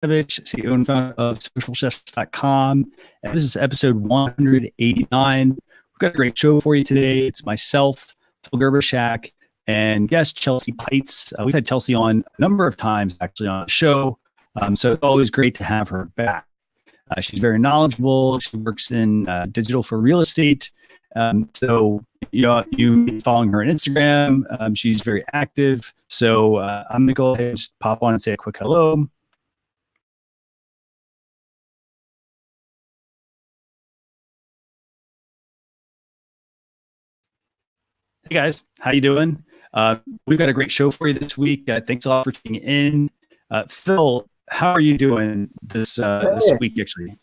Karasiewicz, CEO and founder of socialchefs.com. And this is episode 189. We've got a great show for you today. It's myself, Phil Gerbershak, and guest Chelsea Pites. We've had Chelsea on a number of times actually on the show. So it's always great to have her back. She's very knowledgeable. She works in digital for real estate. So, you following her on Instagram. She's very active. So I'm going to go ahead and just pop on and say a quick hello. Hey guys, how you doing? We've got a great show for you this week. Thanks a lot for tuning in. Phil, how are you doing this week, actually?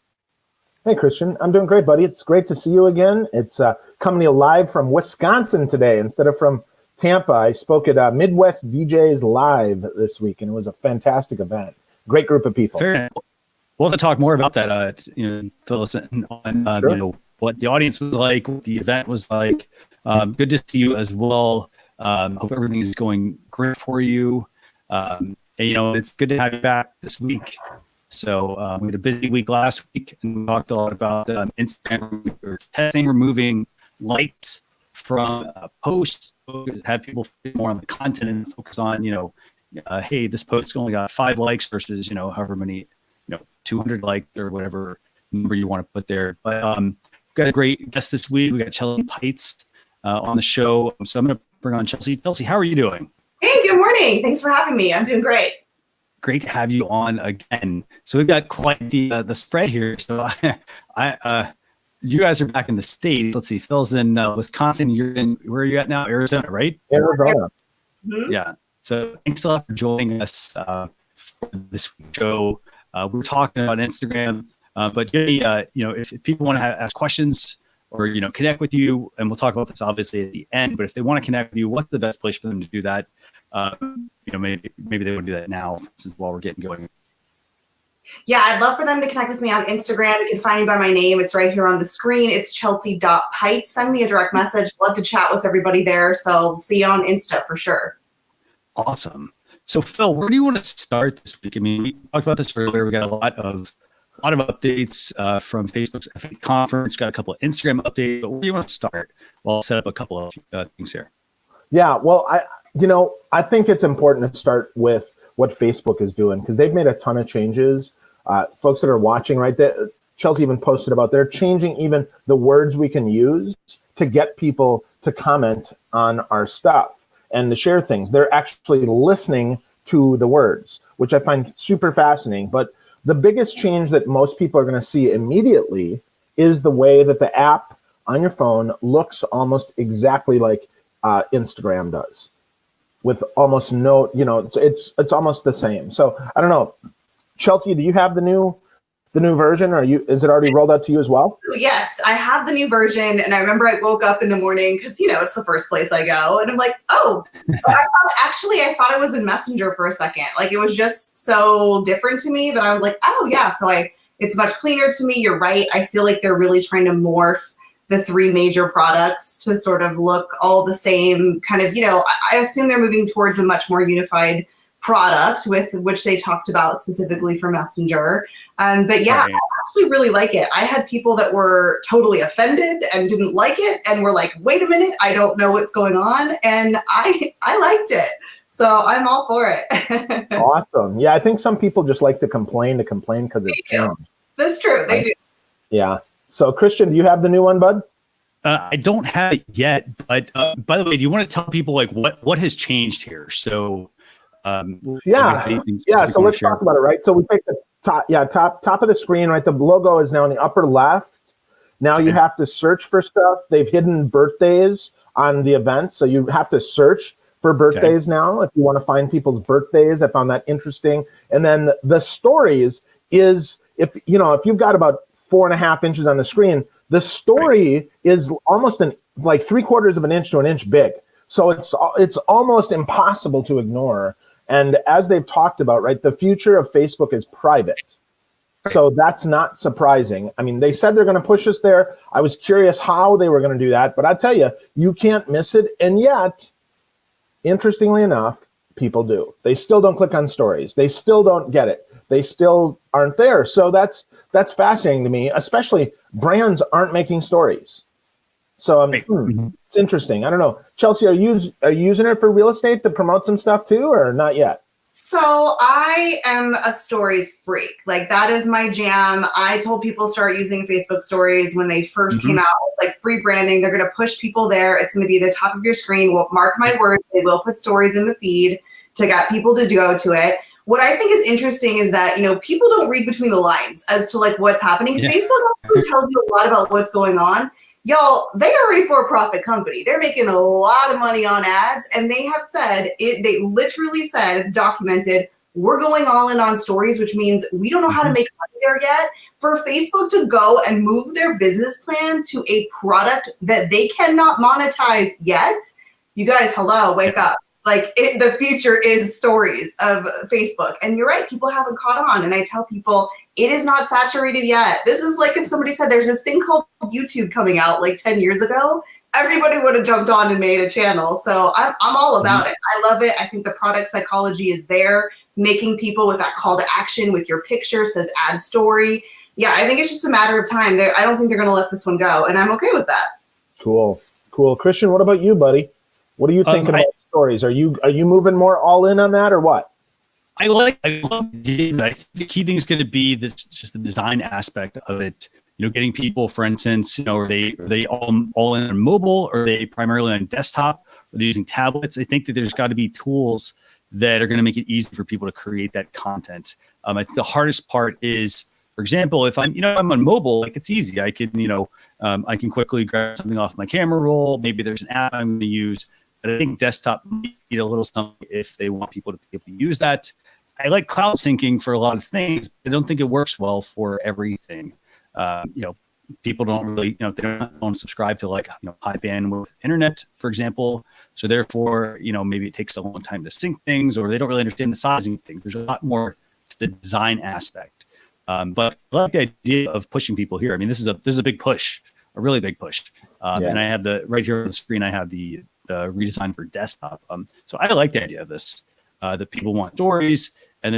Hey, Christian. I'm doing great, buddy. It's great to see you again. It's coming to you live from Wisconsin today instead of from Tampa. I spoke at Midwest DJs Live this week, and it was a fantastic event. Great group of people. Fair enough. We'll have to talk more about that, fill us in on Sure. What the audience was like, what the event was like. Good to see you as well. Hope everything is going great for you. And, it's good to have you back this week. So we had a busy week last week, and we talked a lot about Instagram testing, removing likes from posts, have people focus more on the content and focus on, hey, this post only got 5 likes versus, however many, 200 likes or whatever number you want to put there. But we've got a great guest this week. We got Chelsea Pites on the show. So I'm going to bring on Chelsea. Chelsea, how are you doing? Hey, good morning. Thanks for having me. I'm doing great. Great to have you on again. So we've got quite the spread here. So you guys are back in the States. Let's see. Phil's in Wisconsin. You're in, where are you at now? Arizona, right? Arizona. Mm-hmm. Yeah. So thanks a lot for joining us for this show. We're talking about Instagram, but if people want to ask questions or connect with you, and we'll talk about this obviously at the end. But if they want to connect with you, what's the best place for them to do that? Maybe they would do that now, since while we're getting going. Yeah, I'd love for them to connect with me on Instagram. You can find me by my name. It's right here on the screen. It's chelsea.pites. Send me a direct message. Love to chat with everybody there. So see you on Insta for sure. Awesome. So Phil, where do you want to start this week? I mean, we talked about this earlier. We got a lot of updates from Facebook's FA conference. Got a couple of Instagram updates. But where do you want to start? Well, I'll set up a couple of things here. Yeah, well, I think it's important to start with what Facebook is doing because they've made a ton of changes. Folks that are watching, right there, Chelsea even posted about they're changing even the words we can use to get people to comment on our stuff and to share things. They're actually listening to the words, which I find super fascinating. But the biggest change that most people are going to see immediately is the way that the app on your phone looks almost exactly like Instagram does, with almost no, it's almost the same. So I don't know, Chelsea, do you have the new version, or is it already rolled out to you as well? Yes, I have the new version, and I remember I woke up in the morning because it's the first place I go, and I'm like, oh, I thought I was in Messenger for a second. Like it was just so different to me that I was like, oh yeah, it's much cleaner to me. You're right. I feel like they're really trying to morph the 3 major products to sort of look all the same kind of, I assume they're moving towards a much more unified product with which they talked about specifically for Messenger. But yeah, Right. I actually really like it. I had people that were totally offended and didn't like it and were like, wait a minute, I don't know what's going on. And I liked it. So I'm all for it. Awesome. Yeah, I think some people just like to complain because it's changed. That's true. They do. Yeah. So Christian, do you have the new one, bud? I don't have it yet, but by the way, do you want to tell people like what has changed here? So Yeah. So let's talk about it, right? So we take the top of the screen, right? The logo is now in the upper left. Now you have to search for stuff. They've hidden birthdays on the event, so you have to search for birthdays now if you want to find people's birthdays. I found that interesting. And then the stories is if you've got about 4.5 inches on the screen, the story is almost like 3/4 of an inch to an inch big. So it's almost impossible to ignore. And as they've talked about, right, the future of Facebook is private. So that's not surprising. I mean, they said they're going to push us there. I was curious how they were going to do that, but I tell you, you can't miss it. And yet, interestingly enough, people do. They still don't click on stories. They still don't get it. they still aren't there. So that's fascinating to me, especially brands aren't making stories. So it's interesting. I don't know. Chelsea, are you using it for real estate to promote some stuff too, or not yet? So I am a stories freak. Like that is my jam. I told people start using Facebook stories when they first came out, like free branding. They're going to push people there. It's going to be the top of your screen. Well, mark my words, they will put stories in the feed to get people to go to it. What I think is interesting is that, people don't read between the lines as to like what's happening. Yeah. Facebook actually tells you a lot about what's going on. Y'all, they are a for-profit company. They're making a lot of money on ads, and they have said, they literally said, it's documented, we're going all in on stories, which means we don't know how to make money there yet. For Facebook to go and move their business plan to a product that they cannot monetize yet, you guys, hello, wake up. Like the future is stories of Facebook. And you're right, people haven't caught on. And I tell people, it is not saturated yet. This is like if somebody said there's this thing called YouTube coming out like 10 years ago, everybody would have jumped on and made a channel. So I'm all about it. I love it. I think the product psychology is there, making people with that call to action with your picture says add story. Yeah, I think it's just a matter of time. I don't think they're going to let this one go. And I'm okay with that. Cool. Christian, what about you, buddy? What do you think about stories? Are you moving more all in on that or what? I love it. I think the key thing is going to be just the design aspect of it. Getting people, for instance, are they all in on mobile, or are they primarily on desktop, or they're using tablets? I think that there's got to be tools that are going to make it easy for people to create that content. I think the hardest part is, for example, if I'm on mobile, like it's easy. I can I can quickly grab something off my camera roll. Maybe there's an app I'm going to use. But I think desktop need a little something if they want people to be able to use that. I like cloud syncing for a lot of things. I don't think it works well for everything. People don't really, they don't subscribe to like, high bandwidth internet, for example. So therefore, maybe it takes a long time to sync things, or they don't really understand the sizing of things. There's a lot more to the design aspect. But I like the idea of pushing people here. I mean, this is a big push, a really big push. And I have right here on the screen, I have the redesign for desktop. So I like the idea of this, that people want stories, that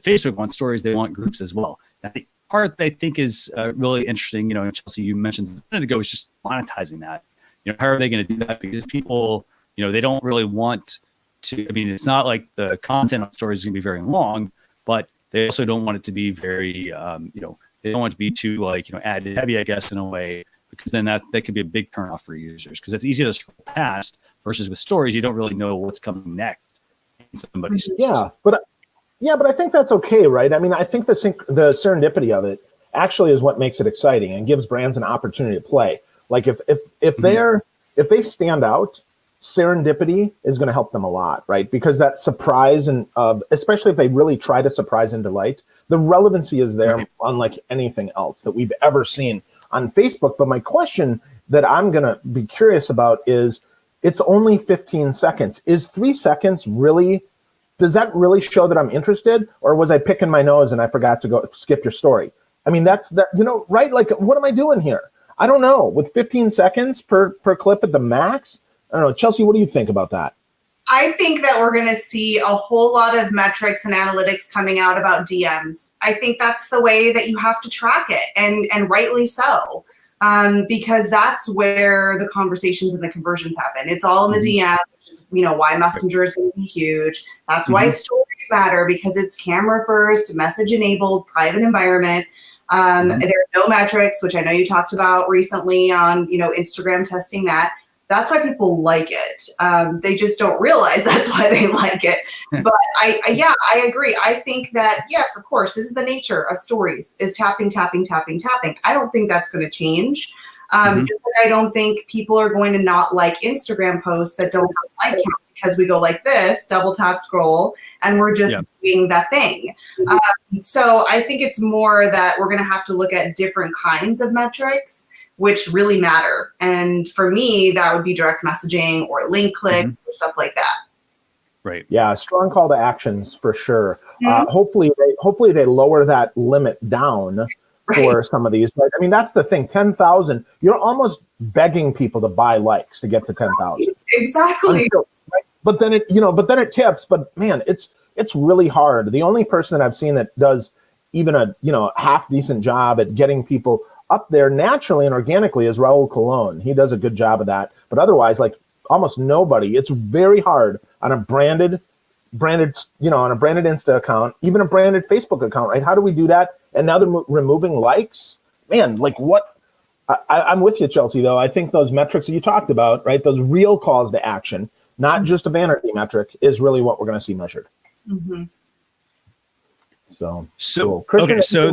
Facebook wants stories. They want groups as well. And I think part that I think is really interesting, Chelsea, you mentioned a minute ago, is just monetizing that. How are they going to do that? Because people, they don't really want to. I mean, it's not like the content on stories is going to be very long, but they also don't want it to be very, they don't want it to be too like, ad heavy, I guess, in a way, because then that could be a big turnoff for users, because it's easy to scroll past. Versus with stories, you don't really know what's coming next in somebody's stories. But I think that's okay, right? I mean, I think the serendipity of it actually is what makes it exciting and gives brands an opportunity to play. Like if they stand out, serendipity is going to help them a lot, right? Because that surprise and especially if they really try to surprise and delight, the relevancy is there, unlike anything else that we've ever seen on Facebook. But my question that I'm going to be curious about is, it's only 15 seconds. Is 3 seconds does that really show that I'm interested? Or was I picking my nose and I forgot to go skip your story? I mean, that's that, right? Like, what am I doing here? I don't know. With 15 seconds per clip at the max? I don't know. Chelsea, what do you think about that? I think that we're going to see a whole lot of metrics and analytics coming out about DMs. I think that's the way that you have to track it, and rightly so. Because that's where the conversations and the conversions happen. It's all in the DM, which is, why Messenger is going to be huge. That's why stories matter, because it's camera first, message enabled, private environment. There's no metrics, which I know you talked about recently on, Instagram testing that. That's why people like it. They just don't realize that's why they like it. But I agree. I think that, yes, of course, this is the nature of stories, is tapping, tapping, tapping, tapping. I don't think that's going to change. Just like I don't think people are going to not like Instagram posts that don't have like count, because we go like this, double tap, scroll, and we're just doing that thing. So I think it's more that we're going to have to look at different kinds of metrics, which really matter. And for me, that would be direct messaging or link clicks or stuff like that. Right. Yeah. Strong call to actions for sure. Hopefully they lower that limit down for some of these. But I mean, that's the thing. 10,000, you're almost begging people to buy likes to get to 10,000. Exactly. But then it tips. But man, it's really hard. The only person that I've seen that does even a half decent job at getting people up there naturally and organically is Raul Colon. He does a good job of that. But otherwise, like almost nobody. It's very hard on a branded, on a branded Insta account, even a branded Facebook account, right? How do we do that? And now they're removing likes. Man, like what? I'm with you, Chelsea, though. I think those metrics that you talked about, right? Those real calls to action, not just a vanity metric, is really what we're going to see measured. Mm-hmm. So cool. Christian, okay, so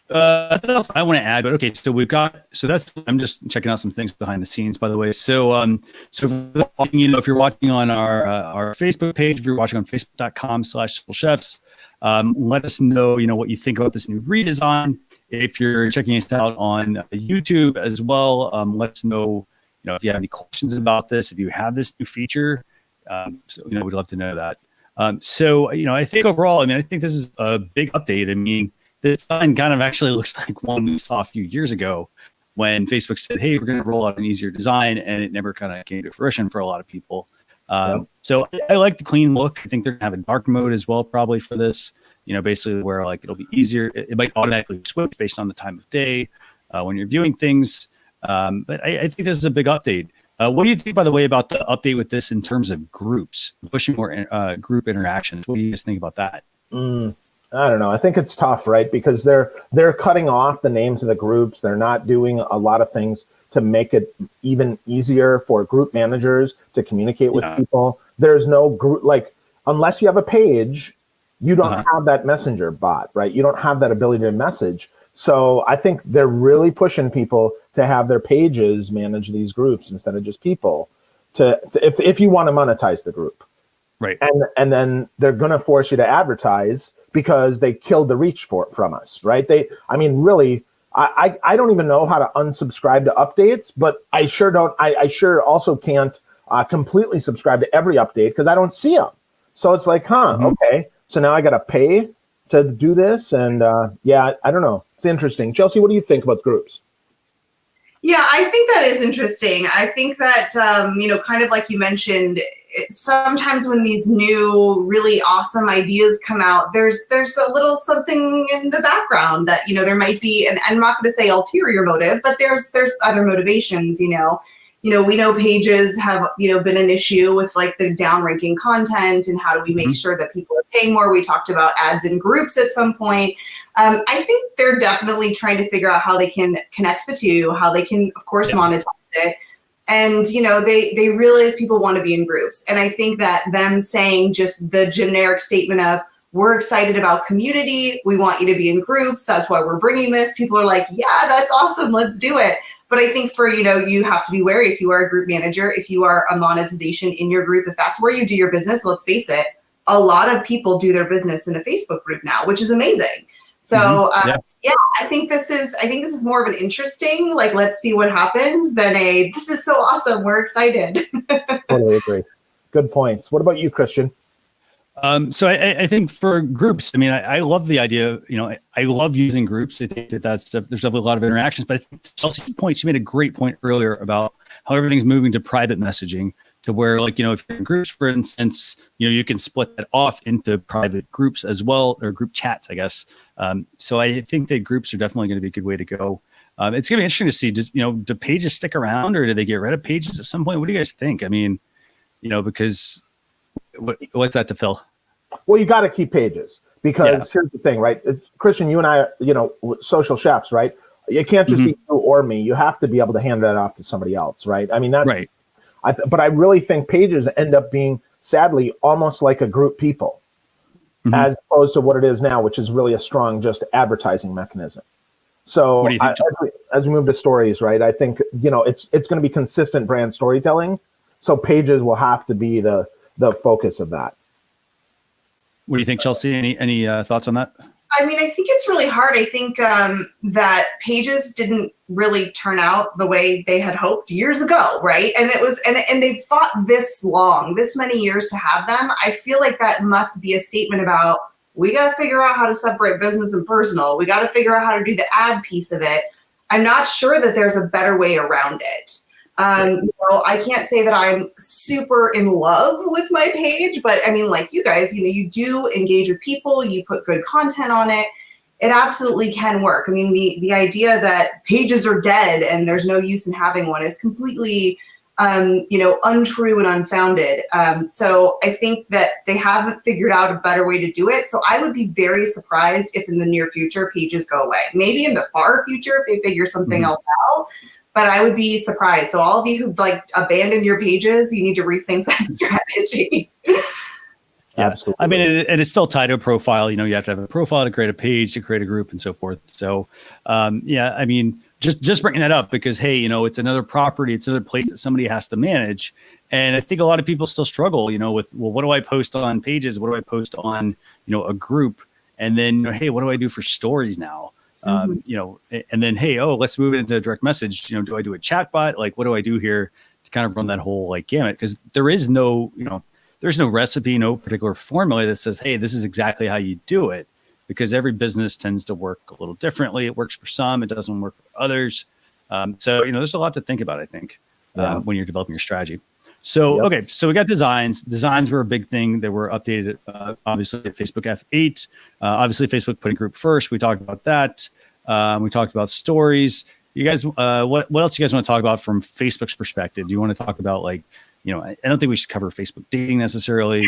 nothing else I want to add, but okay, so that's I'm just checking out some things behind the scenes, by the way. So if you're watching on our Facebook page, if you're watching on facebook.com/socialchefs, let us know what you think about this new redesign. If you're checking us out on YouTube as well, let us know if you have any questions about this, if you have this new feature. We'd love to know that. I think overall, I think this is a big update. I mean, this design kind of actually looks like one we saw a few years ago when Facebook said, hey, we're going to roll out an easier design, and it never kind of came to fruition for a lot of people. So I like the clean look. I think they're going to have a dark mode as well, probably for this, basically where like it'll be easier. It might automatically switch based on the time of day when you're viewing things. But I think this is a big update. What do you think, by the way, about the update with this in terms of groups, pushing more group interactions? What do you guys think about that? I don't know. I think it's tough, right? Because they're cutting off the names of the groups. They're not doing a lot of things to make it even easier for group managers to communicate with people. There's no group, like, unless you have a page, you don't have that messenger bot, right? You don't have that ability to message. So I think they're really pushing people to have their pages manage these groups instead of just people if you want to monetize the group. Right. And then they're going to force you to advertise because they killed the reach from us, right? Really, I don't even know how to unsubscribe to updates, but I sure don't. I sure also can't completely subscribe to every update because I don't see them. So it's like, okay. So now I got to pay to do this. And I don't know. It's interesting. Chelsea, what do you think about groups? Yeah, I think that is interesting. I think that, kind of like you mentioned, sometimes when these new really awesome ideas come out, there's a little something in the background that, there might be, and I'm not going to say ulterior motive, but there's other motivations, we know pages have, been an issue with like the downranking content and how do we make sure that people are paying more. We talked about ads in groups at some point. I think they're definitely trying to figure out how they can connect the two, how they can, of course, monetize it. And, they realize people want to be in groups. And I think that them saying just the generic statement of, we're excited about community, we want you to be in groups, that's why we're bringing this. People are like, yeah, that's awesome, let's do it. But I think you have to be wary if you are a group manager, if you are a monetization in your group, if that's where you do your business, let's face it, a lot of people do their business in a Facebook group now, which is amazing. So I think this is more of an interesting, like, let's see what happens than this is so awesome, we're excited. Totally agree. Good points. What about you, Christian? So I think for groups, I love the idea, I love using groups. I think that's stuff, there's definitely a lot of interactions, but I think Chelsea's point, she made a great point earlier about how everything's moving to private messaging to where, like, if you're in groups, for instance, you can split that off into private groups as well, or group chats, I guess. So I think that groups are definitely going to be a good way to go. It's going to be interesting to see, do pages stick around or do they get rid of pages at some point? What do you guys think? Because what's that to Phil? Well, you got to keep pages because here's the thing, right? Christian, you and I, social chefs, right? You can't just be you or me. You have to be able to hand that off to somebody else, right? That's right. But I really think pages end up being, sadly, almost like a group people, as opposed to what it is now, which is really a strong just advertising mechanism. So what do you think, as we move to stories, right? I think it's going to be consistent brand storytelling. So pages will have to be the focus of that. What do you think, Chelsea? Any thoughts on that? I think it's really hard. I think that pages didn't really turn out the way they had hoped years ago, right? And it was, and they fought this many years to have them. I feel like that must be a statement about, we got to figure out how to separate business and personal. We got to figure out how to do the ad piece of it. I'm not sure that there's a better way around it. I can't say that I'm super in love with my page, but I mean, like you guys, you do engage with people, you put good content on it. It absolutely can work. I mean, the idea that pages are dead and there's no use in having one is completely, untrue and unfounded. So I think that they haven't figured out a better way to do it. So I would be very surprised if in the near future pages go away. Maybe in the far future if they figure something else out. But I would be surprised. So all of you who abandoned your pages, you need to rethink that strategy. Absolutely. I mean, and it's still tied to a profile. You have to have a profile to create a page, to create a group, and so forth. So, I mean, just bringing that up because, hey, it's another property, it's another place that somebody has to manage. And I think a lot of people still struggle, with, well, what do I post on pages? What do I post on, a group? And then, hey, what do I do for stories now? And then, hey, let's move it into a direct message. Do I do a chat bot? Like, what do I do here to kind of run that whole gamut? Because there is no, there's no recipe, no particular formula that says, hey, this is exactly how you do it, because every business tends to work a little differently. It works for some, it doesn't work for others. So, there's a lot to think about, I think, when you're developing your strategy. So, okay, so we got designs. Designs were a big thing. They were updated, obviously, at Facebook F8. Obviously, Facebook putting group first. We talked about that. We talked about stories. You guys, what else do you guys want to talk about from Facebook's perspective? Do you want to talk about, I don't think we should cover Facebook dating necessarily.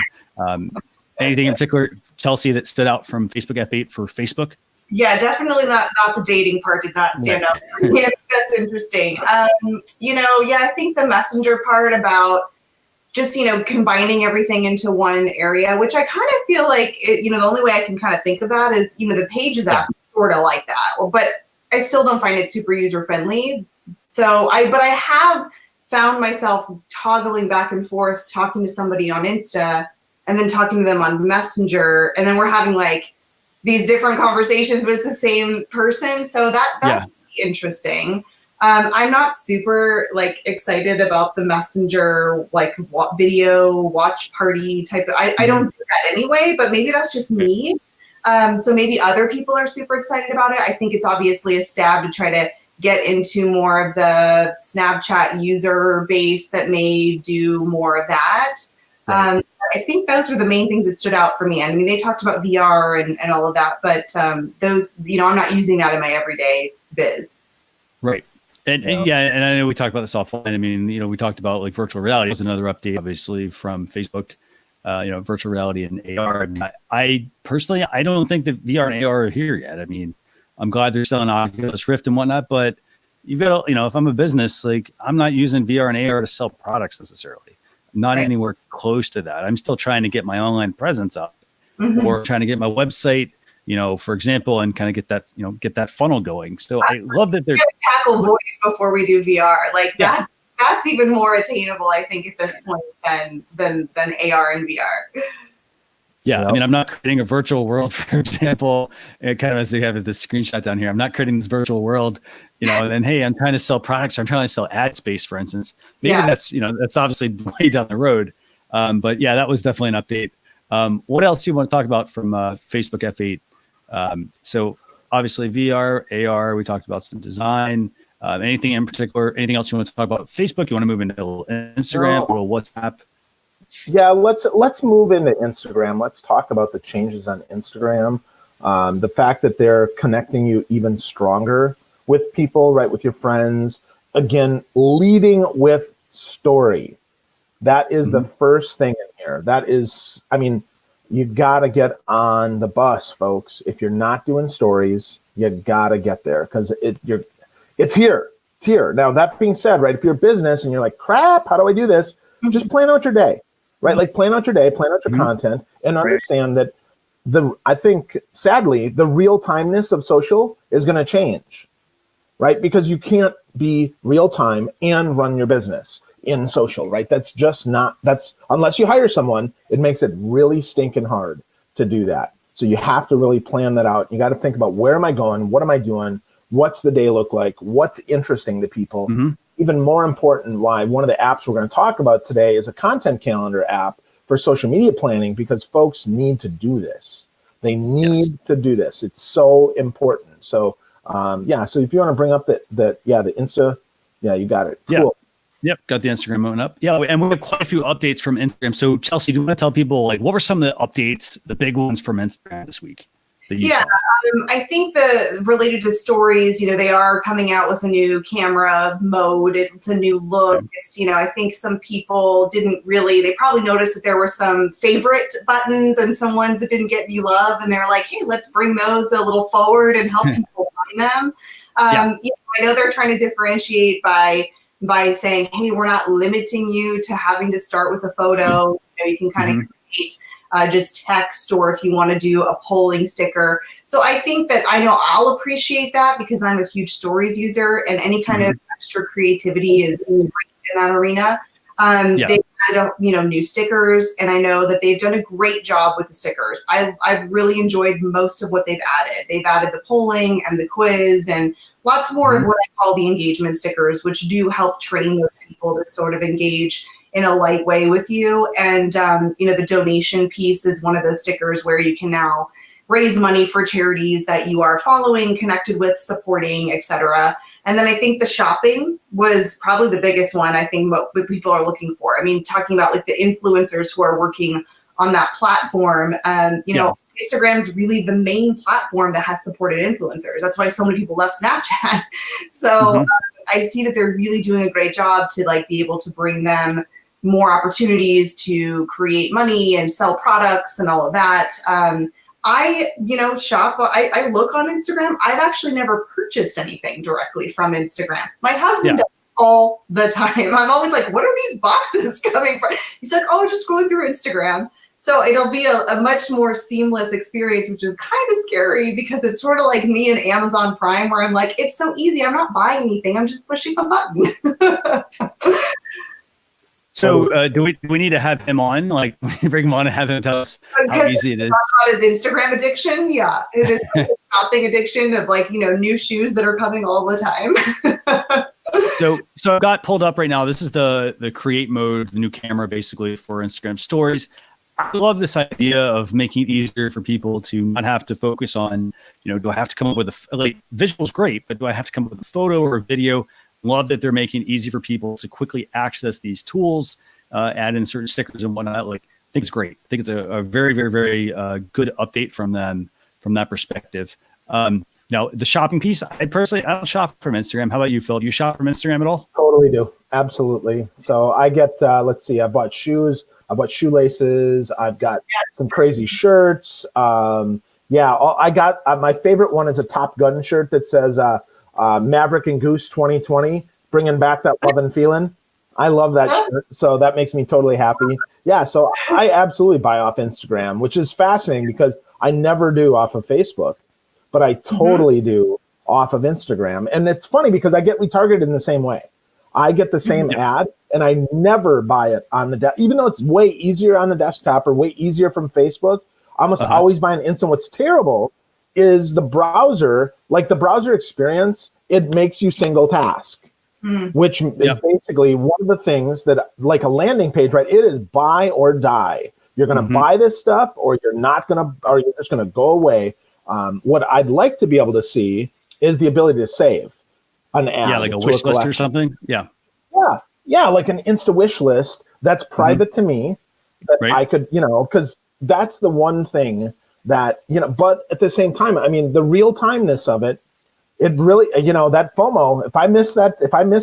Anything in particular, Chelsea, that stood out from Facebook F8 for Facebook? Yeah, definitely not the dating part did not stand out. Yeah, that's interesting. I think the messenger part about just, combining everything into one area, which I kind of feel like, the only way I can kind of think of that is, the Pages app sort of like that, but I still don't find it super user friendly. So I have found myself toggling back and forth, talking to somebody on Insta and then talking to them on Messenger. And then we're having these different conversations with the same person. So that's interesting. I'm not super excited about the Messenger, video watch party type of, I don't do that anyway, but maybe that's just me. So maybe other people are super excited about it. I think it's obviously a stab to try to get into more of the Snapchat user base that may do more of that. Right. I think those were the main things that stood out for me. I mean, they talked about VR and all of that, but those, I'm not using that in my everyday biz. Right. And I know we talked about this offline. I mean, we talked about virtual reality was another update, obviously, from Facebook, virtual reality and AR. I personally, I don't think that VR and AR are here yet. I mean, I'm glad they're selling Oculus Rift and whatnot, but you've got to, if I'm a business, I'm not using VR and AR to sell products necessarily. Not anywhere close to that. I'm still trying to get my online presence up or trying to get my website, for example, and kind of get that funnel going. So I love that they're tackle voice before we do VR. That's even more attainable, I think, at this point than AR and VR. Yeah, I mean, I'm not creating a virtual world, for example, kind of as we have this screenshot down here. I'm not creating this virtual world, and then, hey, I'm trying to sell products. I'm trying to sell ad space, for instance. Maybe that's, that's obviously way down the road. But yeah, that was definitely an update. What else do you want to talk about from Facebook F8? So obviously VR, AR, we talked about some design. Anything in particular, anything else you want to talk about Facebook? You want to move into Instagram or WhatsApp? Yeah, let's move into Instagram. Let's talk about the changes on Instagram. The fact that they're connecting you even stronger with people, right, with your friends. Again, leading with story. That is the first thing in here. That is, I mean, you got to get on the bus, folks. If you're not doing stories, you got to get there because it's here. It's here. Now, that being said, right, if you're a business and you're like, crap, how do I do this? Just plan out your day. Right, plan out your day, plan out your content, and understand that I think, sadly, the real timeness of social is going to change, right? Because you can't be real time and run your business in social, right? That's just not, unless you hire someone, it makes it really stinking hard to do that. So you have to really plan that out. You got to think about, where am I going? What am I doing? What's the day look like? What's interesting to people? Even more important, why one of the apps we're going to talk about today is a content calendar app for social media planning, because folks need to do this. They need to do this. It's so important. So, so if you want to bring up the Insta, you got it. Cool. Yep, got the Instagram one up. Yeah, and we have quite a few updates from Instagram. So Chelsea, do you want to tell people like what were some of the updates, the big ones from Instagram this week? Yeah, I think related to stories, they are coming out with a new camera mode. It's a new look. Okay. It's, I think some people they probably noticed that there were some favorite buttons and some ones that didn't get any love. And they're like, hey, let's bring those a little forward and help people find them. I know they're trying to differentiate by saying, hey, we're not limiting you to having to start with a photo. You can kind of create just text, or if you want to do a polling sticker. So I think that I'll appreciate that because I'm a huge stories user, and any kind of extra creativity is great in that arena. They've added new stickers, and I know that they've done a great job with the stickers. I've really enjoyed most of what they've added. They've added the polling and the quiz and lots more of what I call the engagement stickers, which do help train those people to sort of engage in a light way with you. And, the donation piece is one of those stickers where you can now raise money for charities that you are following, connected with, supporting, etc. And then I think the shopping was probably the biggest one. I think what people are looking for. I mean, talking about like the influencers who are working on that platform, Instagram's really the main platform that has supported influencers. That's why so many people left Snapchat. So I see that they're really doing a great job to like be able to bring them more opportunities to create money and sell products and all of that. I shop, I look on Instagram. I've actually never purchased anything directly from Instagram. My husband does all the time. I'm always like, what are these boxes coming from? He's like, oh, just scrolling through Instagram. So it'll be a much more seamless experience, which is kind of scary because it's sort of like me and Amazon Prime, where I'm like, it's so easy. I'm not buying anything. I'm just pushing a button. So do we need to have him on? Like, bring him on and have him tell us how easy it is? About his Instagram addiction, yeah, it is a shopping addiction of like new shoes that are coming all the time. So I've got pulled up right now. This is the create mode, the new camera basically for Instagram stories. I love this idea of making it easier for people to not have to focus on, do I have to come up with visual's great, but do I have to come up with a photo or a video? Love that they're making it easy for people to quickly access these tools, add in certain stickers and whatnot. Like, I think it's great. I think it's a very, very, very good update from them from that perspective. Now, the shopping piece, I don't shop from Instagram. How about you, Phil? Do you shop from Instagram at all? Totally do. Absolutely. So I get, let's see, I bought shoes. I bought shoelaces. I've got some crazy shirts. I got my favorite one is a Top Gun shirt that says Maverick and Goose 2020, bringing back that love and feeling. I love that shirt. So that makes me totally happy. Yeah. So I absolutely buy off Instagram, which is fascinating because I never do off of Facebook, but I totally do off of Instagram. And it's funny because I get retargeted in the same way. I get the same ad and I never buy it on the even though it's way easier on the desktop or way easier from Facebook. I almost always buy an instant. What's terrible is the browser, like the browser experience, it makes you single task, which is basically one of the things that, like a landing page, right? It is buy or die. You're going to buy this stuff or you're not going to, or you're just going to go away. What I'd like to be able to see is the ability to save an ad. Yeah, like a wish list or something. Yeah. Yeah, like an Insta wish list that's private to me that I could, because that's the one thing that, but at the same time, I mean, the real timeness of it, it really, that FOMO, if I miss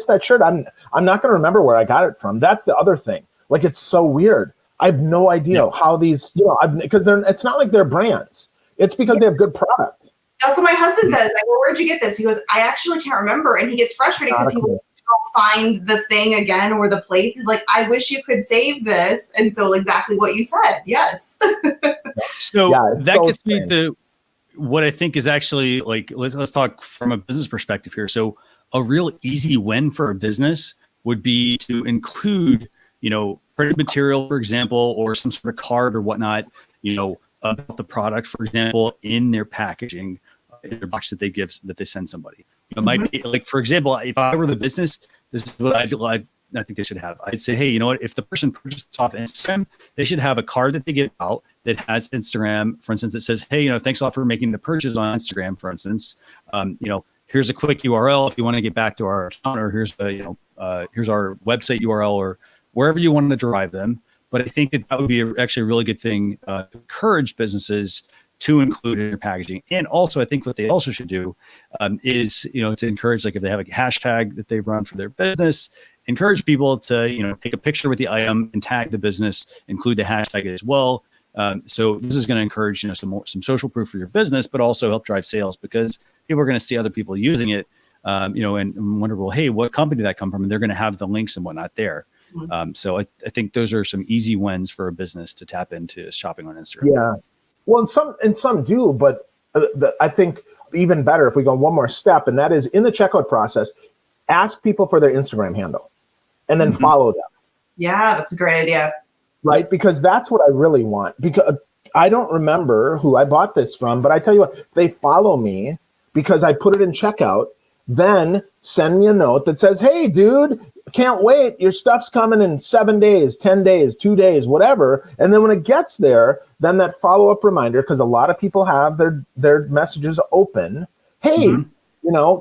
that shirt, I'm not going to remember where I got it from. That's the other thing. Like, it's so weird. I have no idea how these, because it's not like they're brands. It's because they have good product. That's what my husband says. Like, well, where'd you get this? He goes, I actually can't remember. And he gets frustrated because he wants to go find the thing again or the place. He's like, I wish you could save this. And so exactly what you said. Yes. So that gets me to what I think is actually like, let's talk from a business perspective here. So a real easy win for a business would be to include, printed material, for example, or some sort of card or whatnot, about the product, for example, in their packaging, in their box that they send somebody. It might be like, for example, if I were the business, this is what I think they should have. I'd say, hey, you know what? If the person purchases off Instagram, they should have a card that they give out that has Instagram, for instance, that says, hey, thanks a lot for making the purchase on Instagram, for instance. here's a quick URL if you want to get back to our account, or here's here's our website URL, or wherever you want to drive them. But I think that would be actually a really good thing to encourage businesses to include in their packaging. And also, I think what they also should do is, to encourage, like if they have a hashtag that they run for their business, encourage people to, take a picture with the item and tag the business, include the hashtag as well. So this is going to encourage, some social proof for your business, but also help drive sales, because people are going to see other people using it, and wonder, well, hey, what company did that come from? And they're going to have the links and whatnot there. So I think those are some easy wins for a business to tap into shopping on Instagram. Yeah. Well, and some do, but I think even better if we go one more step, and that is in the checkout process, ask people for their Instagram handle and then follow them. Yeah, that's a great idea. Right? Because that's what I really want. Because I don't remember who I bought this from, but I tell you what, they follow me because I put it in checkout, then send me a note that says, hey, dude, can't wait. Your stuff's coming in 7 days, 10 days, 2 days, whatever. And then when it gets there, then that follow-up reminder, because a lot of people have their messages open. Hey,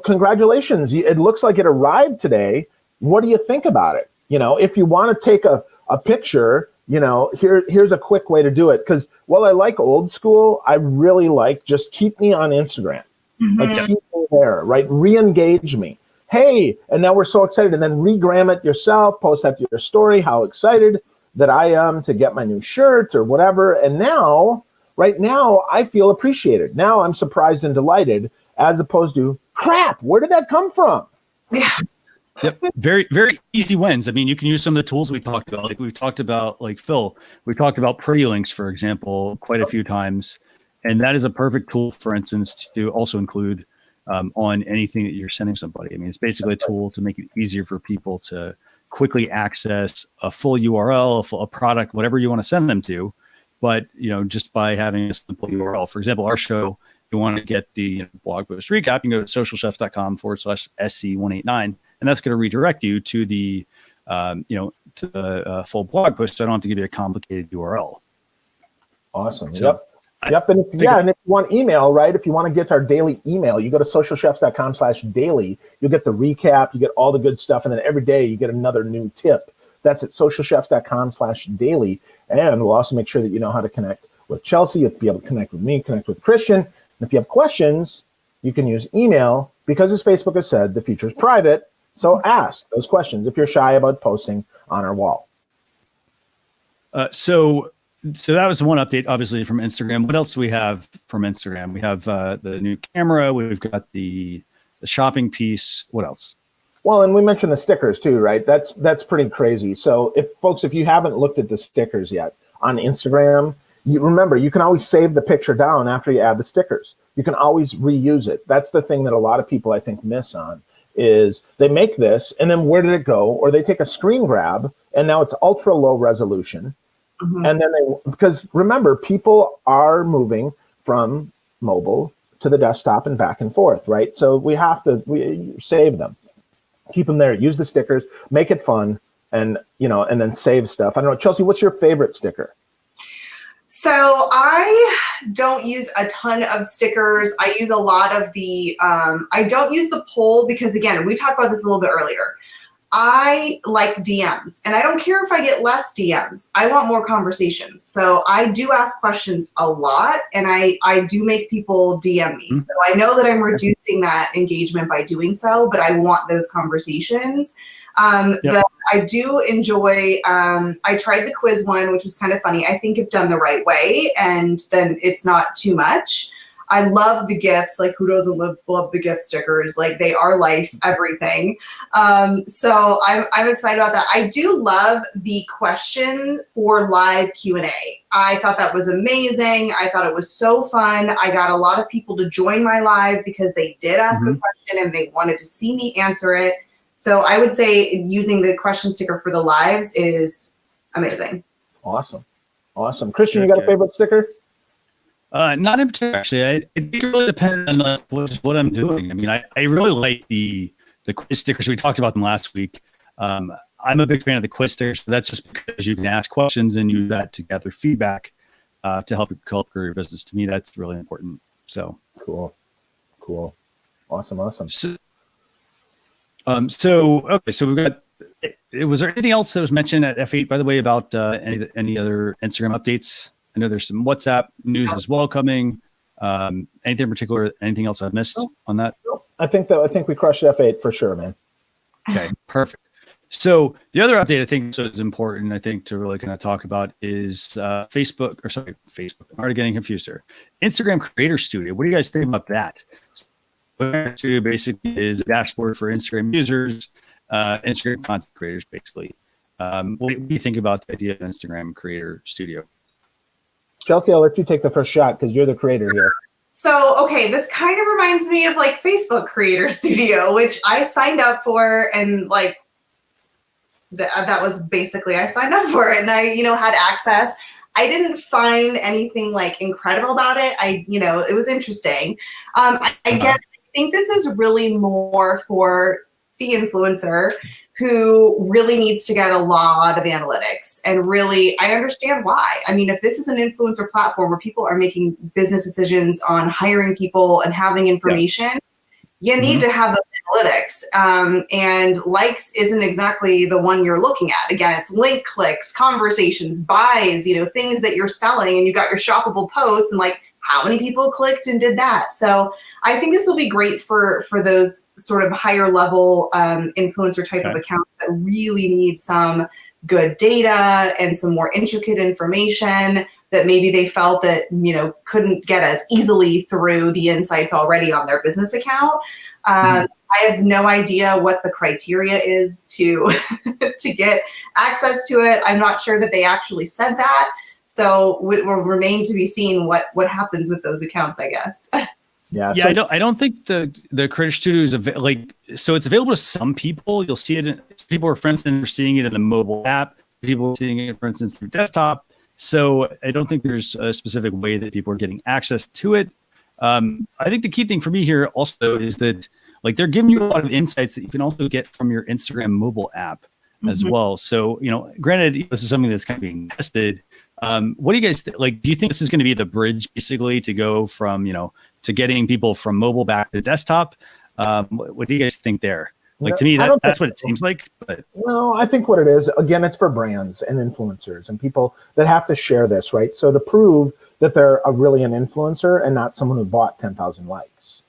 congratulations. It looks like it arrived today. What do you think about it? If you want to take a picture, here's a quick way to do it. Because while I like old school, I really like just keep me on Instagram. Like keep me there, right? Re-engage me. Hey, and now we're so excited. And then regram it yourself, post that to your story, how excited that I am to get my new shirt or whatever. And now, right now, I feel appreciated. Now I'm surprised and delighted, as opposed to, crap, where did that come from? Yeah. Yep. Very, very easy wins. I mean, you can use some of the tools we talked about. Like we've talked about, like Phil, we've talked about pretty links, for example, quite a few times. And that is a perfect tool, for instance, to also include on anything that you're sending somebody. I mean, it's basically a tool to make it easier for people to quickly access a full URL, a product, whatever you want to send them to. But, just by having a simple URL. For example, our show, you want to get the blog post recap, you can go to socialchefs.com/SC189. And that's going to redirect you to the, full blog post. So I don't have to give you a complicated URL. Awesome. So Yep. And if you want email, right? If you want to get our daily email, you go to socialchefs.com/daily. You'll get the recap. You get all the good stuff. And then every day you get another new tip. That's at socialchefs.com/daily. And we'll also make sure that you know how to connect with Chelsea. You'll be able to connect with me, connect with Christian. And if you have questions, you can use email, because as Facebook has said, the future is private. So ask those questions if you're shy about posting on our wall. So that was one update, obviously, from Instagram. What else do we have from Instagram? We have the new camera. We've got the shopping piece. What else? Well, and we mentioned the stickers too, right? That's pretty crazy. So if you haven't looked at the stickers yet on Instagram, remember, you can always save the picture down after you add the stickers. You can always reuse it. That's the thing that a lot of people, I think, miss on, is they make this and then where did it go? Or they take a screen grab and now it's ultra low resolution. And then because remember, people are moving from mobile to the desktop and back and forth, right? So we save them, keep them there, use the stickers, make it fun, and then save stuff. I don't know, Chelsea, what's your favorite sticker? So I don't use a ton of stickers. I use a lot of the, I don't use the poll because, again, we talked about this a little bit earlier. I like DMs, and I don't care if I get less DMs. I want more conversations. So I do ask questions a lot, and I do make people DM me. So I know that I'm reducing that engagement by doing so, but I want those conversations. I do enjoy, I tried the quiz one, which was kind of funny. I think if done the right way, and then it's not too much. I love the gifts. Like, who doesn't love the gift stickers? Like, they are life, everything. So I'm excited about that. I do love the question for live Q&A. I thought that was amazing. I thought it was so fun. I got a lot of people to join my live because they did ask a question and they wanted to see me answer it. So I would say using the question sticker for the lives is amazing. Awesome. Christian, you got a favorite sticker? Not in particular, actually. It really depends on what I'm doing. I mean, I really like the quiz stickers. We talked about them last week. I'm a big fan of the quiz stickers, but that's just because you can ask questions and use that to gather feedback to help grow your business. To me, that's really important. So cool. Awesome. So we've got. Was there anything else that was mentioned at F8, by the way, about any other Instagram updates? I know there's some WhatsApp news as well coming. Anything in particular? Anything else I've missed on that? I think we crushed F8 for sure, man. Okay, perfect. So the other update I think is important, I think, to really kind of talk about is Facebook. I'm already getting confused here. Instagram Creator Studio. What do you guys think about that? Creator Studio basically is a dashboard for Instagram users, Instagram content creators, basically. What do you think about the idea of Instagram Creator Studio? Chelsea, I'll let you take the first shot because you're the creator here. So, okay, this kind of reminds me of like Facebook Creator Studio, which I signed up for, and like that was basically, I signed up for it and I, had access. I didn't find anything like incredible about it. It was interesting. I think this is really more for the influencer who really needs to get a lot of analytics, and really, I understand why. I mean, if this is an influencer platform where people are making business decisions on hiring people and having information, you need to have those analytics. And likes isn't exactly the one you're looking at. Again, it's link clicks, conversations, buys, things that you're selling, and you got your shoppable posts and like how many people clicked and did that. So I think this will be great for those sort of higher level influencer type of accounts that really need some good data and some more intricate information that maybe they felt that, couldn't get as easily through the insights already on their business account. I have no idea what the criteria is to get access to it. I'm not sure that they actually said that. So it will remain to be seen what happens with those accounts, I guess. Yeah. I don't think the Creator Studio is so it's available to some people. You'll see it. People are, for instance, are seeing it in the mobile app. People are seeing it, for instance, through desktop. So I don't think there's a specific way that people are getting access to it. I think the key thing for me here also is that like they're giving you a lot of insights that you can also get from your Instagram mobile app as well. So, granted, this is something that's kind of being tested. What do you guys like? Do you think this is going to be the bridge basically to go from, to getting people from mobile back to desktop? What do you guys think there? Like, to me, that's what it seems like. But no, I think what it is, again, it's for brands and influencers and people that have to share this, right? So to prove that they're really an influencer and not someone who bought 10,000 likes,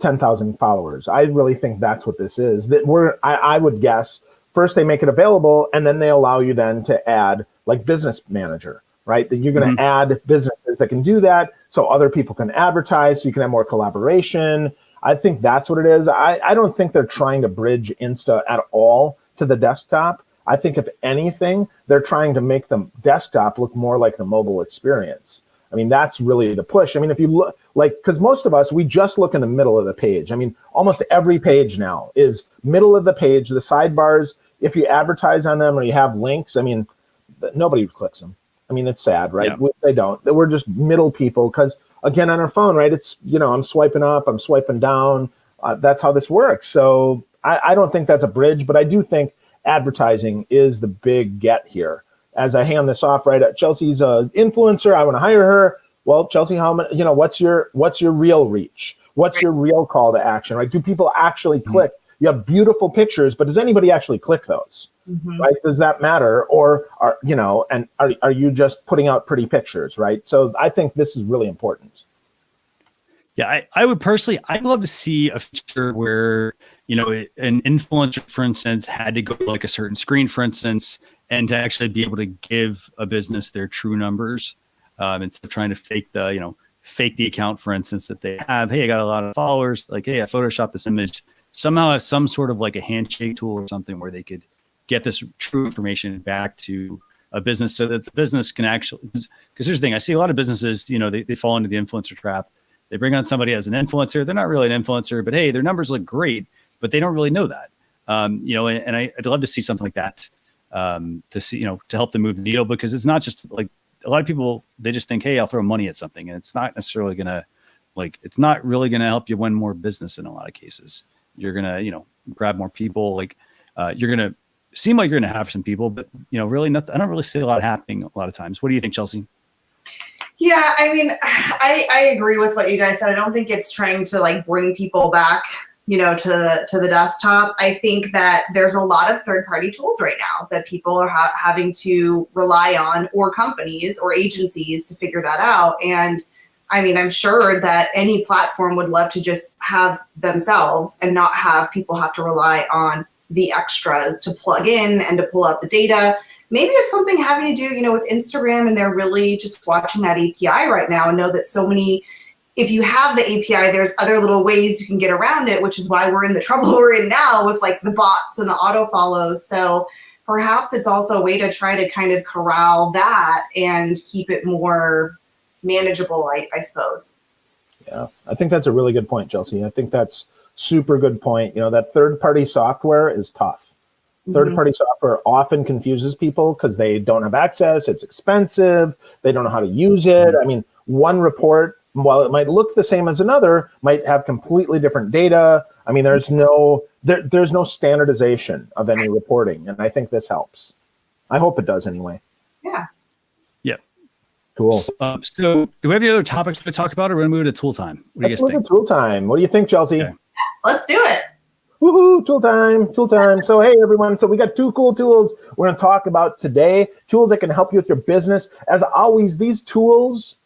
10,000 followers. I really think that's what this is. That I would guess, first they make it available and then they allow you then to add like business manager, right? That you're going to add businesses that can do that so other people can advertise, so you can have more collaboration. I think that's what it is. I don't think they're trying to bridge Insta at all to the desktop. I think if anything, they're trying to make the desktop look more like the mobile experience. I mean, that's really the push. I mean, if you look, because most of us, we just look in the middle of the page. I mean, almost every page now is middle of the page. The sidebars, if you advertise on them or you have links, I mean, nobody clicks them. I mean, it's sad, right? Yeah. They don't. We're just middle people because, again, on our phone, right, it's, I'm swiping up, I'm swiping down. That's how this works. So I don't think that's a bridge, but I do think advertising is the big get here. As I hand this off, right, Chelsea's an influencer. I want to hire her. Well, Chelsea, how many, what's your real reach? What's your real call to action, right? Do people actually click? You have beautiful pictures, but does anybody actually click those? Right? Does that matter? Or are you just putting out pretty pictures, right? So I think this is really important. Yeah, I would personally, I'd love to see a feature where, an influencer, for instance, had to go to like a certain screen, for instance, and to actually be able to give a business their true numbers, instead of trying to fake the account, for instance, that they have. Hey, I got a lot of followers. Like, hey, I photoshopped this image. Somehow have some sort of like a handshake tool or something where they could get this true information back to a business so that the business can actually, because here's the thing, I see a lot of businesses, they fall into the influencer trap. They bring on somebody as an influencer. They're not really an influencer, but hey, their numbers look great, but they don't really know that. And I'd love to see something like that, to see, to help them move the needle, because it's not just like a lot of people, they just think, hey, I'll throw money at something. And it's not necessarily going to it's not really going to help you win more business in a lot of cases. You're going to, grab more people. You're going to seem like you're going to have some people, but really nothing. I don't really see a lot happening a lot of times. What do you think, Chelsea? Yeah, I mean, I agree with what you guys said. I don't think it's trying to like bring people back, to the desktop. I think that there's a lot of third-party tools right now that people are having to rely on, or companies or agencies to figure that out. And I mean, I'm sure that any platform would love to just have themselves and not have people have to rely on the extras to plug in and to pull out the data. Maybe it's something having to do, with Instagram, and they're really just watching that API right now and know that so many, if you have the API, there's other little ways you can get around it, which is why we're in the trouble we're in now with like the bots and the auto follows. So perhaps it's also a way to try to kind of corral that and keep it more manageable, I suppose. Yeah, I think that's a really good point, Chelsea. I think that's super good point. That third-party software is tough. Third-party software often confuses people because they don't have access. It's expensive. They don't know how to use it. I mean, one report, while it might look the same as another, might have completely different data. I mean, there's no standardization of any reporting, and I think this helps. I hope it does anyway. Yeah. Yeah. Cool. So do we have any other topics to talk about, or we're going to move to tool time? What do you guys think? Let's move to tool time. What do you think, Chelsea? Okay. Let's do it. Woohoo, tool time. So, hey, everyone. So we got 2 cool tools we're going to talk about today. Tools that can help you with your business. As always, these tools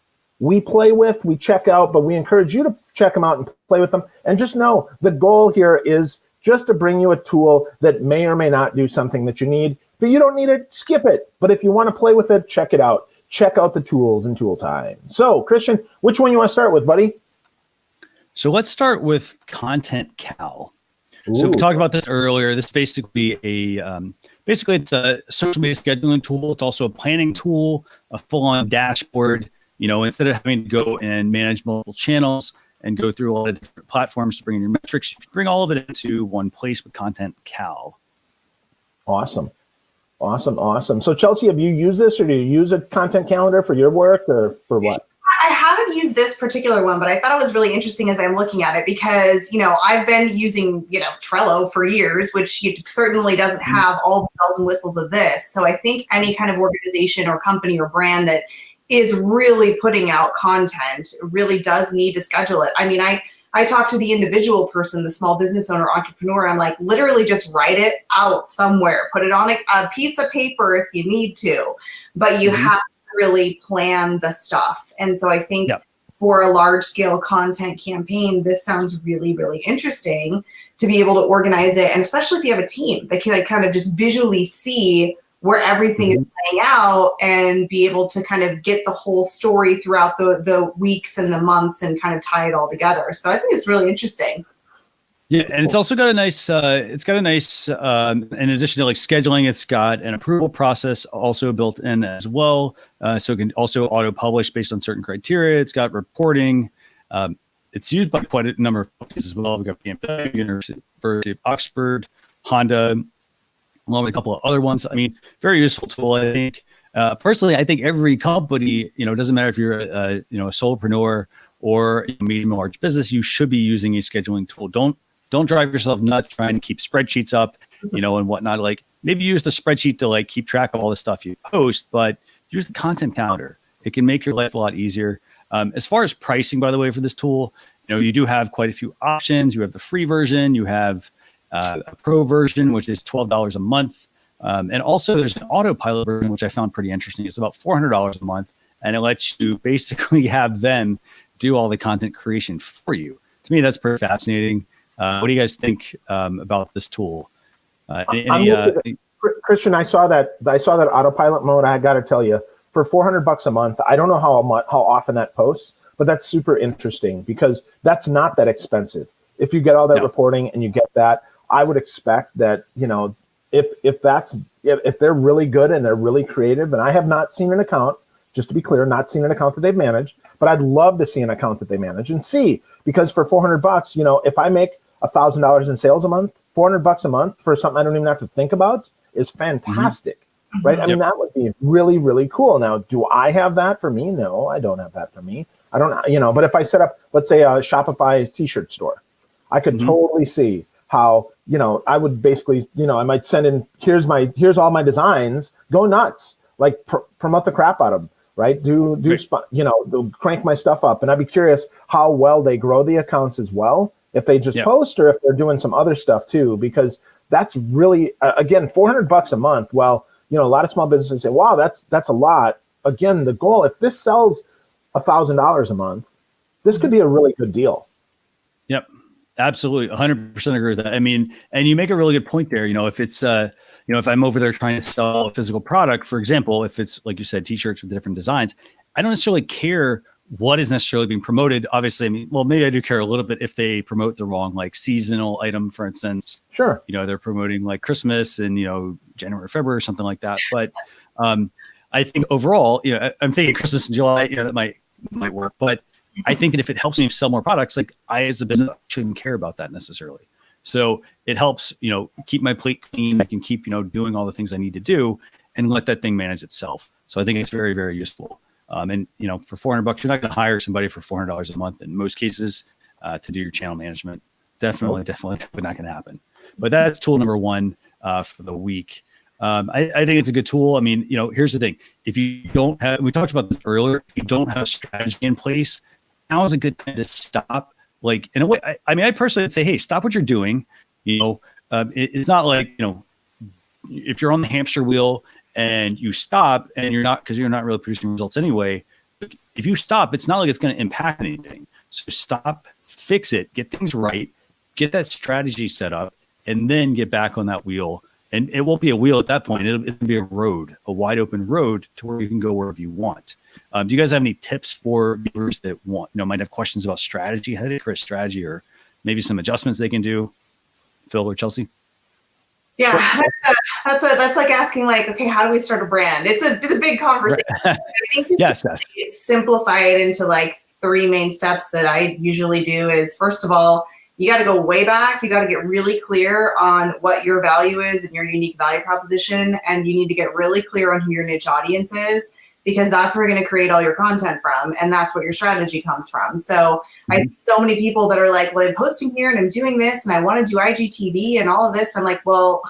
we play with, we check out, but we encourage you to check them out and play with them. And just know the goal here is just to bring you a tool that may or may not do something that you need. If you don't need it, skip it. But if you want to play with it, check it out. Check out the tools in tool time. So, Christian, which one you want to start with, buddy? So let's start with Content Cal. So we talked about this earlier. This is basically it's a social media scheduling tool. It's also a planning tool, a full-on dashboard. Instead of having to go and manage multiple channels and go through all the different platforms to bring in your metrics, you can bring all of it into one place with Content Cal. Awesome. So Chelsea, have you used this, or do you use a content calendar for your work, or for what? I haven't used this particular one, but I thought it was really interesting as I'm looking at it because, I've been using, Trello for years, which certainly doesn't have all the bells and whistles of this. So I think any kind of organization or company or brand that is really putting out content really does need to schedule it. I mean, I talk to the individual person, the small business owner, entrepreneur. I'm like, literally just write it out somewhere, put it on a piece of paper if you need to, but you have to really plan the stuff. And so I think for a large scale content campaign, this sounds really, really interesting to be able to organize it. And especially if you have a team that can kind of just visually see where everything is playing out and be able to kind of get the whole story throughout the weeks and the months and kind of tie it all together. So I think it's really interesting. Yeah, and it's also got a nice, in addition to like scheduling, it's got an approval process also built in as well. So it can also auto-publish based on certain criteria. It's got reporting. It's used by quite a number of companies as well. We've got BMW, University of Oxford, Honda, along with a couple of other ones. I mean, very useful tool, I think. Personally, I think every company, it doesn't matter if you're a solopreneur or a medium or large business, you should be using a scheduling tool. Don't drive yourself nuts trying to keep spreadsheets up, and whatnot. Like maybe use the spreadsheet to like keep track of all the stuff you post, but use the content calendar. It can make your life a lot easier. As far as pricing, by the way, for this tool, you do have quite a few options. You have the free version, you have a pro version, which is $12 a month. And also there's an autopilot version, which I found pretty interesting. It's about $400 a month, and it lets you basically have them do all the content creation for you. To me, that's pretty fascinating. What do you guys think about this tool? Christian, I saw that autopilot mode. I got to tell you, for $400 a month, I don't know how often that posts, but that's super interesting because that's not that expensive. If you get all that reporting and you get that, I would expect that if they're really good and they're really creative, and I have not seen an account, just to be clear, not seen an account that they've managed, but I'd love to see an account that they manage and see, because for $400, if I make $1,000 in sales a month, $400 a month for something I don't even have to think about is fantastic, right? I mean, that would be really, really cool. Now, do I have that for me? No, I don't have that for me. I don't, but if I set up, let's say a Shopify t-shirt store, I could totally see how, I would basically, I might send in, here's all my designs, go nuts, like promote the crap out of them, right? Crank my stuff up. And I'd be curious how well they grow the accounts as well, if they just post or if they're doing some other stuff too, because that's really, again, $400 a month. Well, a lot of small businesses say, wow, that's a lot. Again, the goal, if this sells $1,000 a month, this could be a really good deal. Yep. Absolutely. 100% agree with that. I mean, and you make a really good point there. If it's, if I'm over there trying to sell a physical product, for example, if it's like you said, t-shirts with different designs, I don't necessarily care what is necessarily being promoted. Obviously, maybe I do care a little bit if they promote the wrong, like seasonal item, for instance. Sure. They're promoting like Christmas and, January, February, or something like that. But I think overall, I'm thinking Christmas in July, that might work. But I think that if it helps me sell more products, like I, as a business, shouldn't care about that necessarily. So it helps, keep my plate clean. I can keep, doing all the things I need to do and let that thing manage itself. So I think it's very, very useful. And, for $400, you're not going to hire somebody for $400 a month in most cases to do your channel management. Definitely not going to happen. But that's tool number one for the week. I think it's a good tool. I mean, here's the thing. If you don't have, we talked about this earlier, if you don't have a strategy in place, now is a good time to stop. Like, in a way, I personally would say, hey, stop what you're doing. It's not like, if you're on the hamster wheel and you stop and because you're not really producing results anyway, if you stop, it's not like it's going to impact anything. So stop, fix it, get things right, get that strategy set up, and then get back on that wheel. And it won't be a wheel at that point. It'll be a road, a wide open road to where you can go wherever you want. Do you guys have any tips for viewers that might have questions about strategy? How do they create strategy, or maybe some adjustments they can do? Phil or Chelsea? Yeah, that's like asking okay, how do we start a brand? It's a big conversation. I think yes. Simplify it into 3 main steps that I usually do is, first of all, you got to go way back. You got to get really clear on what your value is and your unique value proposition. And you need to get really clear on who your niche audience is, because that's where you're going to create all your content from. And that's what your strategy comes from. So I see so many people that are like, well, I'm posting here and I'm doing this and I want to do IGTV and all of this. I'm like, well,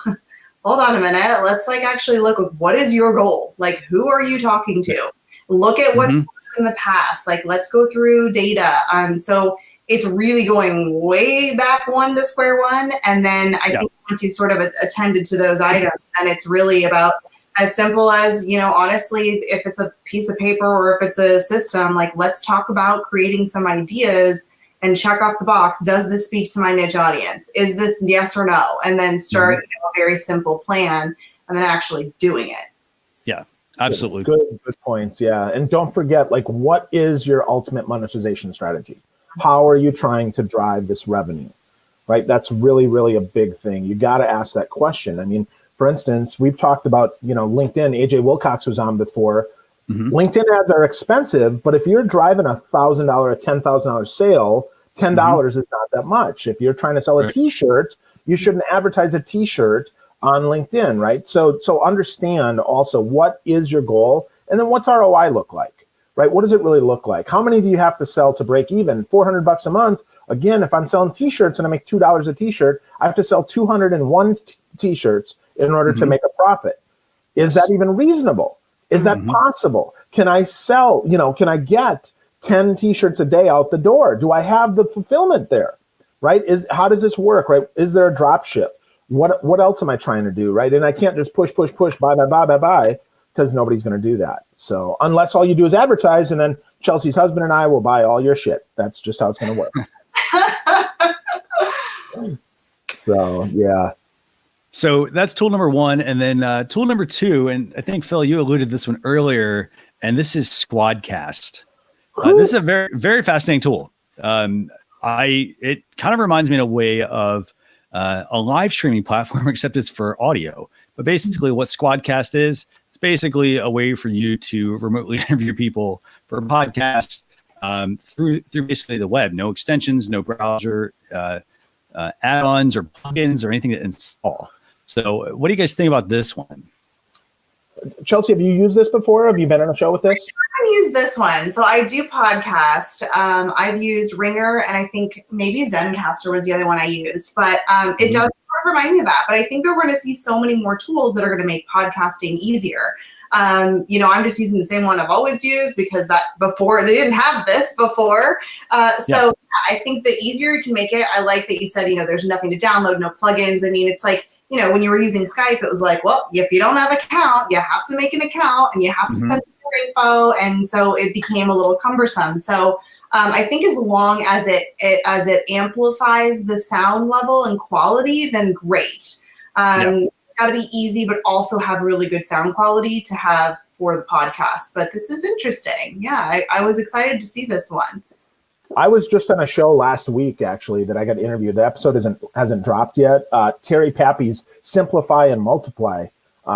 hold on a minute. Let's actually look at what is your goal? Who are you talking to? Look at what in the past. Let's go through data. So it's really going way back one to square one. And then I think once you sort of attended to those items, then it's really about as simple as, honestly, if it's a piece of paper or if it's a system, let's talk about creating some ideas and check off the box. Does this speak to my niche audience? Is this yes or no? And then start a very simple plan and then actually doing it. Yeah, absolutely. Good points. Yeah. And don't forget, what is your ultimate monetization strategy? How are you trying to drive this revenue, right? That's really, really a big thing. You got to ask that question. I mean, for instance, we've talked about, LinkedIn. AJ Wilcox was on before. LinkedIn ads are expensive, but if you're driving a $1,000, a $10,000 sale, $10 is not that much. If you're trying to sell a T-shirt, you shouldn't advertise a T-shirt on LinkedIn, right? So understand also what is your goal, and then what's ROI look like? Right? What does it really look like? How many do you have to sell to break even? $400 a month. Again, if I'm selling T-shirts and I make $2 a T-shirt, I have to sell 201 T-shirts in order to make a profit. Is that even reasonable? Is that possible? Can I sell, can I get 10 T-shirts a day out the door? Do I have the fulfillment there? Right? How does this work? Right? Is there a drop ship? What else am I trying to do? Right? And I can't just push, buy, because nobody's going to do that. So unless all you do is advertise, and then Chelsea's husband and I will buy all your shit. That's just how it's going to work. So, yeah. So that's tool number one. And then tool number two, and I think, Phil, you alluded to this one earlier, and this is Squadcast. This is a very, very fascinating tool. It kind of reminds me in a way of a live streaming platform, except it's for audio. But basically what Squadcast is, it's basically a way for you to remotely interview people for a podcast through basically the web. No extensions, no browser add-ons or plugins or anything to install. So what do you guys think about this one? Chelsea, have you used this before? Have you been on a show with this? I haven't used this one. So I do podcast. I've used Ringer, and I think maybe Zencaster was the other one I used. But it does sort of remind me of that. But I think that we're going to see so many more tools that are going to make podcasting easier. I'm just using the same one I've always used because they didn't have this before. So I think the easier you can make it, I like that you said, there's nothing to download, no plugins. I mean, it's like, when you were using Skype, it was like, well, if you don't have an account, you have to make an account and you have to send your info. And so it became a little cumbersome. So I think as long as it amplifies the sound level and quality, then great. It's got to be easy, but also have really good sound quality to have for the podcast. But this is interesting. Yeah, I was excited to see this one. I was just on a show last week, actually, that I got interviewed. The episode hasn't dropped yet. Terry Pappy's Simplify and Multiply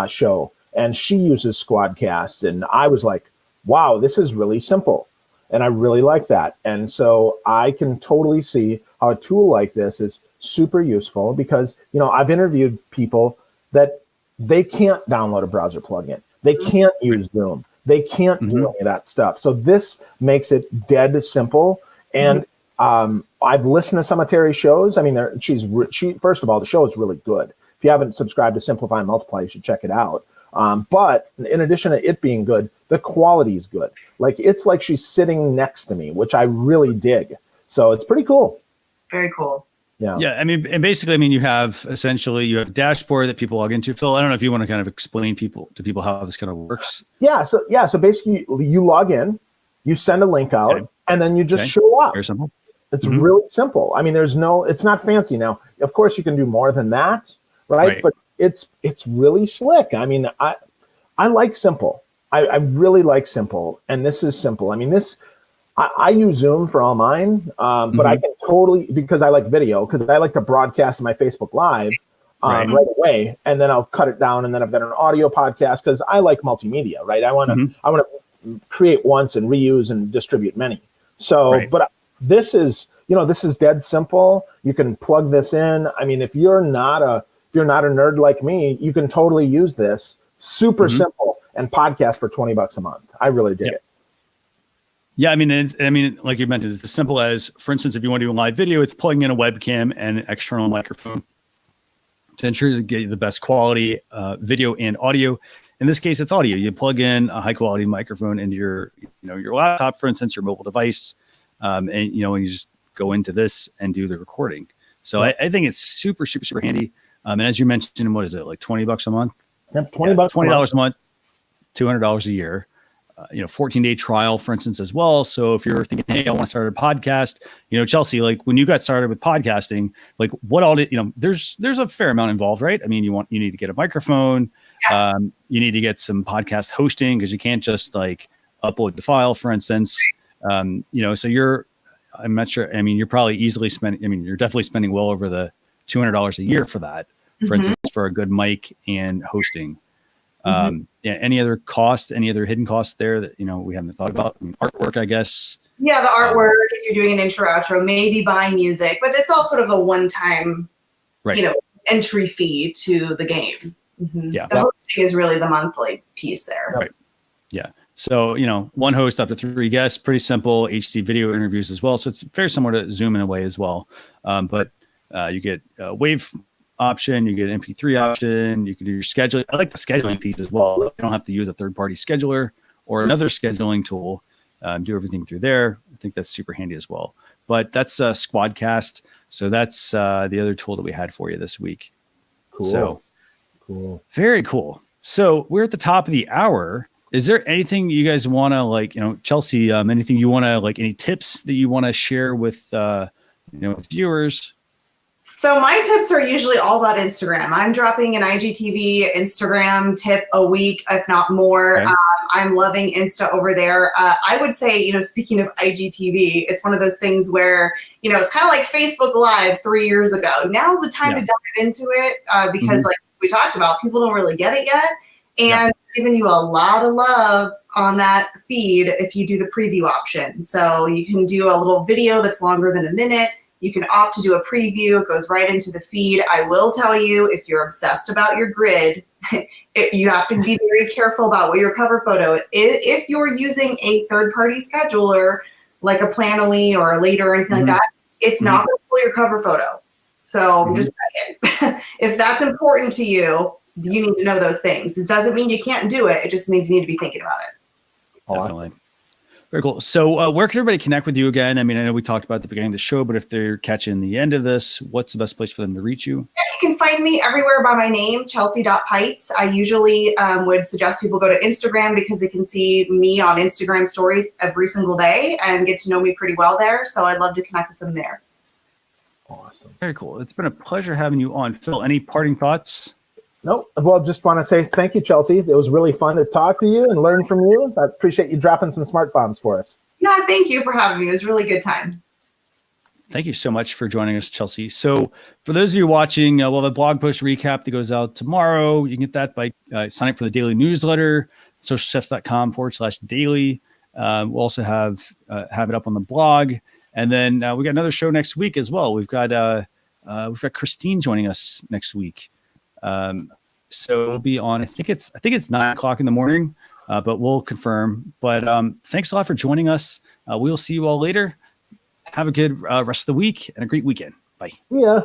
show, and she uses Squadcast, and I was like, wow, this is really simple, and I really like that. And so I can totally see how a tool like this is super useful because, I've interviewed people that they can't download a browser plugin. They can't use Zoom. They can't do any of that stuff. So this makes it dead simple. And I've listened to some of Terry's shows. I mean, she first of all, the show is really good. If you haven't subscribed to Simplify and Multiply, you should check it out. But in addition to it being good, the quality is good. Like, it's like she's sitting next to me, which I really dig. So it's pretty cool. Very cool. Yeah. Yeah. I mean, and basically, you have a dashboard that people log into. Phil, I don't know if you want to kind of explain to people how this kind of works. Yeah. So basically you log in, you send a link out, and then you just show up. Very simple. It's really simple. I mean, it's not fancy. Now, of course, you can do more than that, right? But it's really slick. I mean, I like simple. I really like simple, and this is simple. I mean, I use Zoom for all mine, but I can totally, because I like video, because I like to broadcast my Facebook Live right away, and then I'll cut it down, and then I've got an audio podcast because I like multimedia, right? I want to create once and reuse and distribute many. So, but this is dead simple. You can plug this in. I mean, if you're not a nerd like me, you can totally use this. Super simple, and podcast for $20 a month. I really dig it. Yeah, I mean, like you mentioned, it's as simple as, for instance, if you want to do a live video, it's plugging in a webcam and an external microphone to ensure you get the best quality video and audio. In this case, it's audio. You plug in a high quality microphone into your laptop, for instance, your mobile device, and you just go into this and do the recording. So I think it's super, super, super handy. And as you mentioned, what is it, like $20 a month? Yep, $20 a month, $200 a year. 14-day trial, for instance, as well. So if you're thinking, hey, I want to start a podcast, Chelsea, like when you got started with podcasting, like what all did, there's a fair amount involved, right? I mean, you need to get a microphone. You need to get some podcast hosting because you can't just like upload the file, for instance. So I'm not sure. I mean, you're probably easily you're definitely spending well over the $200 a year for that, for instance, for a good mic and hosting. Any other hidden costs there that, we haven't thought about? I mean, artwork, I guess. Yeah, the artwork, if you're doing an intro, outro, maybe buying music, but it's all sort of a one-time, entry fee to the game. Yeah. The hosting is really the monthly piece there. Right. Yeah. So, one host up to 3 guests, pretty simple HD video interviews as well. So it's very similar to Zoom in a way as well. But you get a wave option, you get an MP3 option, you can do your scheduling. I like the scheduling piece as well. You don't have to use a third-party scheduler or another scheduling tool. Do everything through there. I think that's super handy as well. But that's Squadcast. So that's the other tool that we had for you this week. Cool. So, cool. Very cool. So we're at the top of the hour. Is there anything you guys want to Chelsea, anything you want to any tips that you want to share with, with viewers? So my tips are usually all about Instagram. I'm dropping an IGTV Instagram tip a week, if not more. Okay. I'm loving Insta over there. I would say, speaking of IGTV, it's one of those things where, it's kind of like Facebook Live 3 years ago. Now's the time to dive into it because like we talked about, people don't really get it yet. And giving you a lot of love on that feed if you do the preview option. So you can do a little video that's longer than a minute. You can opt to do a preview. It goes right into the feed. I will tell you, if you're obsessed about your grid, you have to be very careful about what your cover photo is. If you're using a third-party scheduler, like a Planoly or a Later or anything like that, it's not going to pull your cover photo. So I'm just saying, if that's important to you, you need to know those things. It doesn't mean you can't do it. It just means you need to be thinking about it. Definitely. Very cool. So where can everybody connect with you again? I mean, I know we talked about at the beginning of the show, but if they're catching the end of this, what's the best place for them to reach you? Yeah, you can find me everywhere by my name, Chelsea.Pites. I usually would suggest people go to Instagram because they can see me on Instagram stories every single day and get to know me pretty well there. So I'd love to connect with them there. Awesome. Very cool. It's been a pleasure having you on. Phil, any parting thoughts? Nope. Well, just want to say thank you, Chelsea. It was really fun to talk to you and learn from you. I appreciate you dropping some smart bombs for us. Yeah, thank you for having me. It was a really good time. Thank you so much for joining us, Chelsea. So for those of you watching, we'll have a blog post recap that goes out tomorrow. You can get that by signing up for the daily newsletter, socialchefs.com/daily. We'll also have it up on the blog. And then we got another show next week as well. We've got Christine joining us next week. So it'll be on, I think it's 9:00 in the morning, but we'll confirm. But thanks a lot for joining us. We will see you all later. Have a good rest of the week and a great weekend. Bye. Yeah.